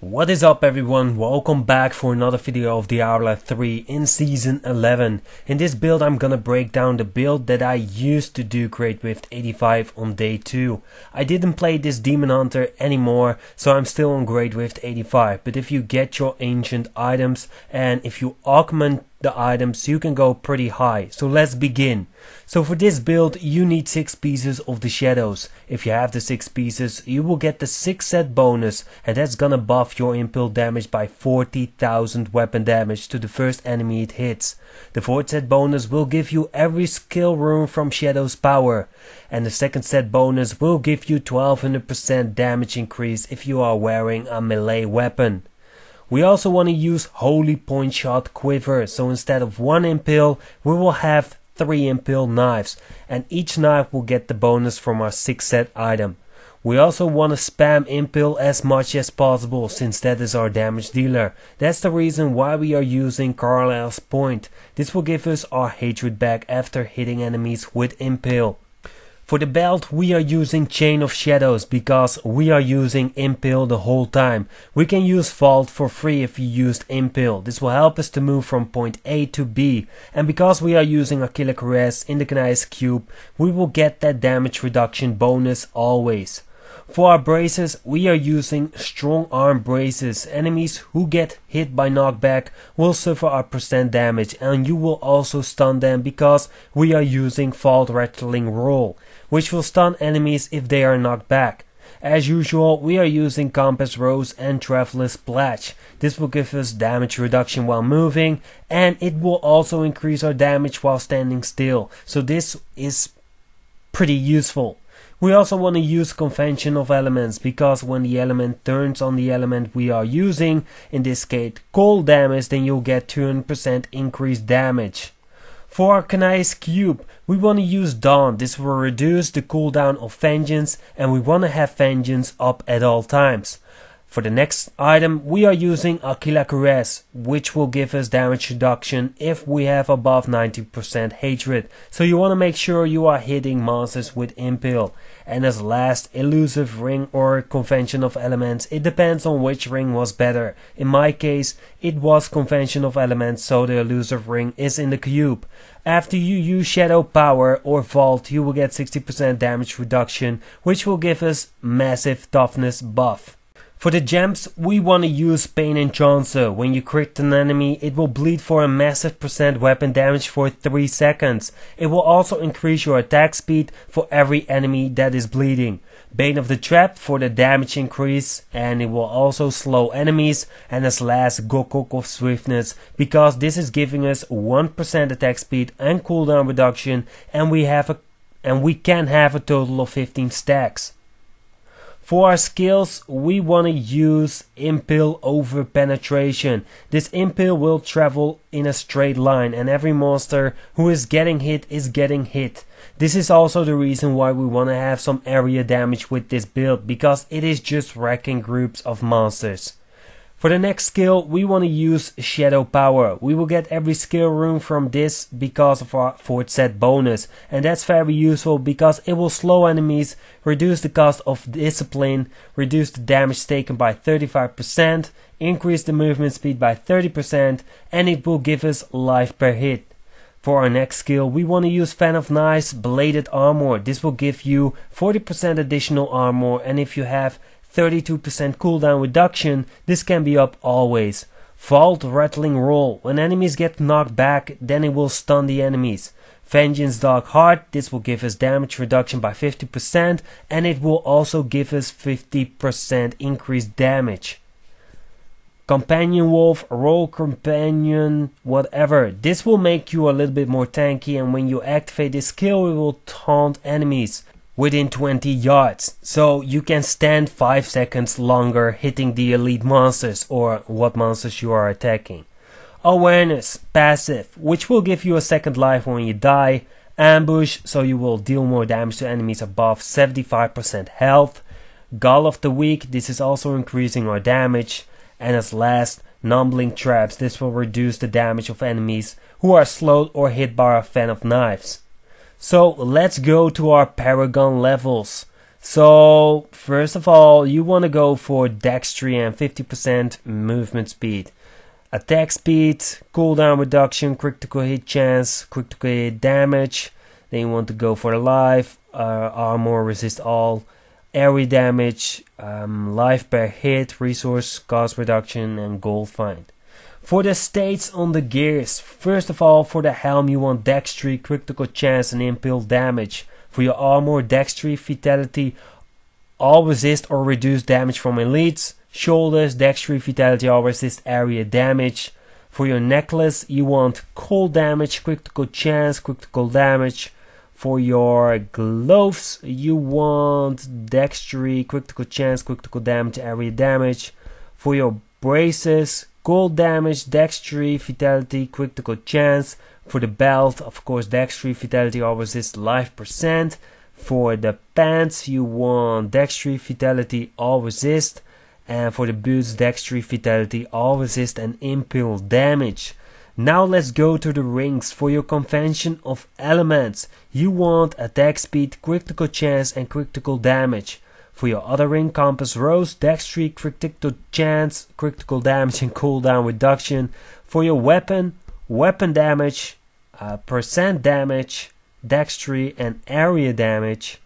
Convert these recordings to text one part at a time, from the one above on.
What is up everyone, welcome back for another video of Diablo 3 in Season 11. In this build I'm gonna break down the build that I used to do great with 85 on day 2. I didn't play this Demon Hunter anymore, so I'm still on great with 85. But if you get your ancient items and if you augment the items, you can go pretty high. So let's begin. So for this build you need 6 pieces of the shadows. If you have the 6 pieces you will get the 6 set bonus, and that's gonna buff your impale damage by 40,000 weapon damage to the first enemy it hits. The 4th set bonus will give you every skill rune from Shadow's power, and the 2nd set bonus will give you 1200% damage increase if you are wearing a melee weapon. We also want to use Holy Point Shot Quiver, so instead of 1 impale we will have 3 impale knives, and each knife will get the bonus from our 6 set item. We also want to spam impale as much as possible, since that is our damage dealer. That's the reason why we are using Carlisle's Point. This will give us our hatred back after hitting enemies with impale. For the belt we are using Chain of Shadows because we are using impale the whole time. We can use Vault for free if you used impale. This will help us to move from point A to B, and because we are using a Killer Caress in the Knight's Cube we will get that damage reduction bonus always. For our braces we are using Strong Arm Braces. Enemies who get hit by knockback will suffer a % damage, and you will also stun them because we are using Vault Rattling Roll, which will stun enemies if they are knocked back. As usual we are using Compass Rose and Traveler's Pledge. This will give us damage reduction while moving, and it will also increase our damage while standing still, so this is pretty useful. We also want to use Convention of Elements because when the element turns on the element we are using, in this case cold damage, then you'll get 200% increased damage. For our Knight's Cube we want to use Dawn. This will reduce the cooldown of Vengeance, and we want to have Vengeance up at all times. For the next item we are using a Killer Caress, which will give us damage reduction if we have above 90% hatred, so you want to make sure you are hitting monsters with impale. And as last, Elusive Ring or Convention of Elements. It depends on which ring was better. In my case it was Convention of Elements, so the Elusive Ring is in the cube. After you use Shadow Power or Vault you will get 60% damage reduction, which will give us massive toughness buff. For the gems we want to use Pain Enchanter. When you crit an enemy it will bleed for a massive % weapon damage for 3 seconds. It will also increase your attack speed for every enemy that is bleeding. Bane of the Trap for the damage increase, and it will also slow enemies. And as last, Gokok of Swiftness, because this is giving us 1% attack speed and cooldown reduction, and we can have a total of 15 stacks. For our skills we want to use Impale over Penetration. This impale will travel in a straight line, and every monster who is getting hit is getting hit. This is also the reason why we want to have some area damage with this build, because it is just wrecking groups of monsters. For the next skill we want to use Shadow Power. We will get every skill rune from this because of our 4th set bonus, and that's very useful because it will slow enemies, reduce the cost of discipline, reduce the damage taken by 35%, increase the movement speed by 30%, and it will give us life per hit. For our next skill we want to use Fan of Knives Bladed Armor. This will give you 40% additional armor, and if you have 32% cooldown reduction this can be up always. Vault Rattling Roll. When enemies get knocked back then it will stun the enemies. Vengeance Dark Heart. This will give us damage reduction by 50%, and it will also give us 50% increased damage. Companion Wolf, Roll Companion, whatever. This will make you a little bit more tanky, and when you activate this skill it will taunt enemies within 20 yards, so you can stand 5 seconds longer hitting the elite monsters or what monsters you are attacking. Awareness, passive, which will give you a second life when you die. Ambush, so you will deal more damage to enemies above 75% health. Gall of the Weak, this is also increasing our damage. And as last, Numbling Traps. This will reduce the damage of enemies who are slowed or hit by a Fan of Knives. So let's go to our Paragon levels. So first of all, you want to go for dexterity and 50% movement speed. Attack speed, cooldown reduction, critical hit chance, critical hit damage. Then you want to go for life, armor, resist all, area damage, life per hit, resource cost reduction, and gold find. For the states on the gears, first of all, for the helm you want dexterity, critical chance, and impale damage. For your armor, dexterity, vitality, all resist or reduce damage from elites. Shoulders, dexterity, vitality, all resist area damage. For your necklace, you want cold damage, critical chance, critical damage. For your gloves, you want dexterity, critical chance, critical damage, area damage. For your braces, cold damage, dexterity, vitality, critical chance. For the belt, of course, dexterity, vitality, all resist, life percent. For the pants, you want dexterity, vitality, all resist. And for the boots, dexterity, vitality, all resist, and impale damage. Now let's go to the rings. For your convention of elements, you want attack speed, critical chance, and critical damage. For your other ring, compass rose, dexterity, critical chance, critical damage, and cooldown reduction. For your weapon, weapon damage, percent damage, dexterity, and area damage.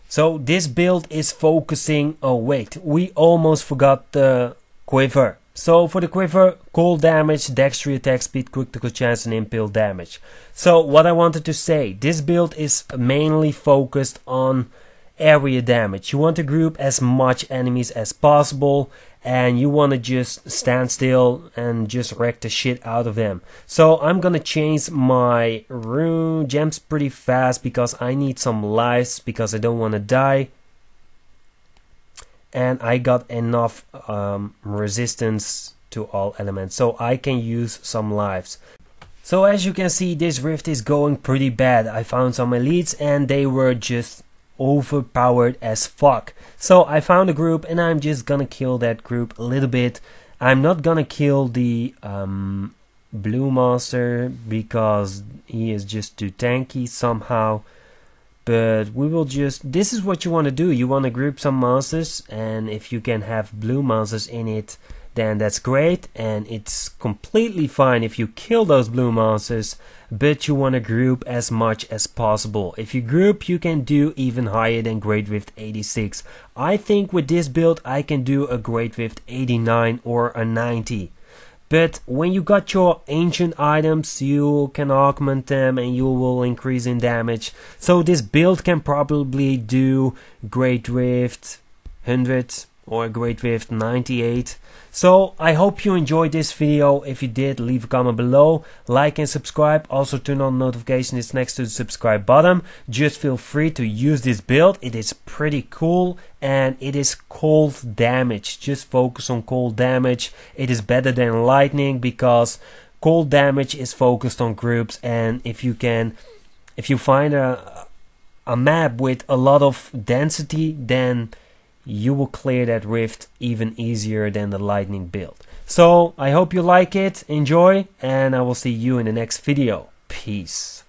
So this build is focusing, oh wait, we almost forgot the quiver. So for the quiver, cold damage, dexterity, attack speed, critical chance, and impale damage. So what I wanted to say, this build is mainly focused on area damage. You want to group as much enemies as possible, and you want to just stand still and just wreck the shit out of them. So I'm gonna change my rune gems pretty fast because I need some lives because I don't want to die. And I got enough resistance to all elements, so I can use some lives. So as you can see, this rift is going pretty bad. I found some elites and they were just overpowered as fuck. So I found a group and I'm just gonna kill that group a little bit. I'm not gonna kill the blue monster because he is just too tanky somehow. But we will just, this is what you want to do. You want to group some monsters, and if you can have blue monsters in it, then that's great, and it's completely fine if you kill those blue monsters, but you want to group as much as possible. If you group, you can do even higher than Great Rift 86. I think with this build I can do a Great Rift 89 or a 90. But when you got your ancient items, you can augment them and you will increase in damage. So this build can probably do Great Rift 100 or Great Rift 98. So I hope you enjoyed this video. If you did, leave a comment below, like and subscribe. Also turn on notifications, it's next to the subscribe button. Just feel free to use this build. It is pretty cool and it is cold damage. Just focus on cold damage. It is better than lightning because cold damage is focused on groups, and if you find a map with a lot of density, then you will clear that rift even easier than the lightning build. So I hope you like it, enjoy, and I will see you in the next video. Peace.